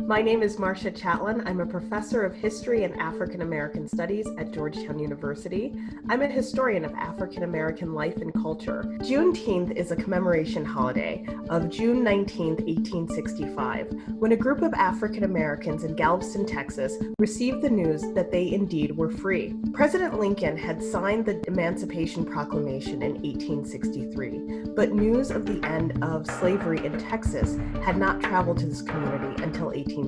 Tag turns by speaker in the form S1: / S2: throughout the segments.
S1: My name is Marcia Chatlin. I'm a professor of history and African American studies at Georgetown University. I'm a historian of African American life and culture. Juneteenth is a commemoration holiday of June 19, 1865, when a group of African Americans in Galveston, Texas, received the news that they indeed were free. President Lincoln had signed the Emancipation Proclamation in 1863, but news of the end of slavery in Texas had not traveled to this community until 1865.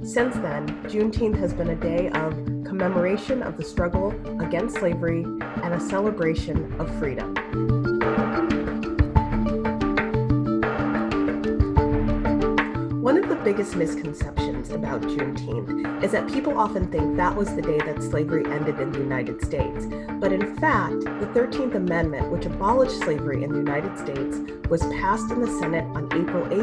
S1: Since then, Juneteenth has been a day of commemoration of the struggle against slavery and a celebration of freedom. One of the biggest misconceptions about Juneteenth is that people often think that was the day that slavery ended in the United States. But in fact, the 13th Amendment, which abolished slavery in the United States, was passed in the Senate on April 8,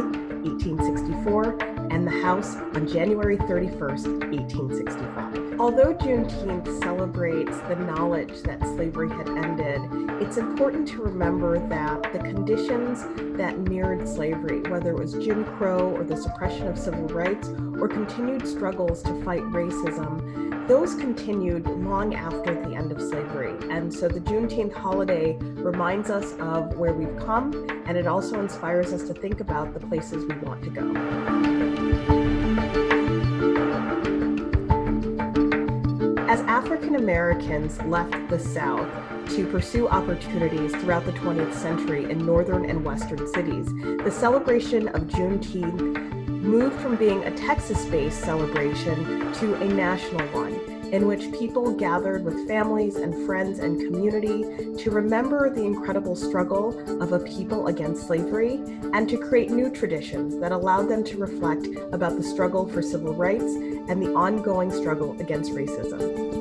S1: 1864, and the House on January 31st, 1865. Although Juneteenth celebrates the knowledge that slavery had ended, it's important to remember that the conditions that mirrored slavery, whether it was Jim Crow or the suppression of civil rights or continued struggles to fight racism, those continued long after the end of slavery. And so the Juneteenth holiday reminds us of where we've come, and it also inspires us to think about the places we want to go. As African Americans left the South to pursue opportunities throughout the 20th century in northern and western cities, the celebration of Juneteenth moved from being a Texas-based celebration to a national one, in which people gathered with families and friends and community to remember the incredible struggle of a people against slavery and to create new traditions that allowed them to reflect about the struggle for civil rights and the ongoing struggle against racism.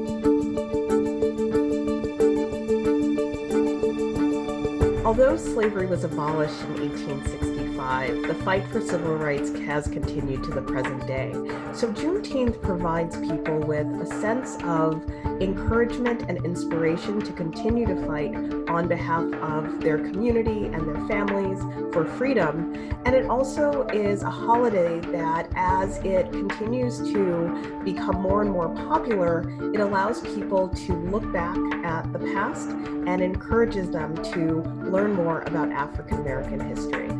S1: Although slavery was abolished in 1865, the fight for civil rights has continued to the present day. So Juneteenth provides people with a sense of encouragement and inspiration to continue to fight on behalf of their community and their families for freedom. And it also is a holiday that, as it continues to become more and more popular, it allows people to look back at the past and encourages them to learn more about African American history.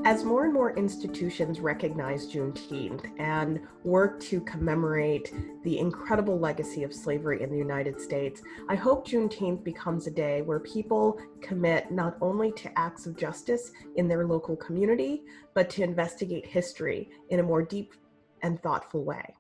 S1: As more and more institutions recognize Juneteenth and work to commemorate the incredible legacy of slavery in the United States, I hope Juneteenth becomes a day where people commit not only to acts of justice in their local community, but to investigate history in a more deep and thoughtful way.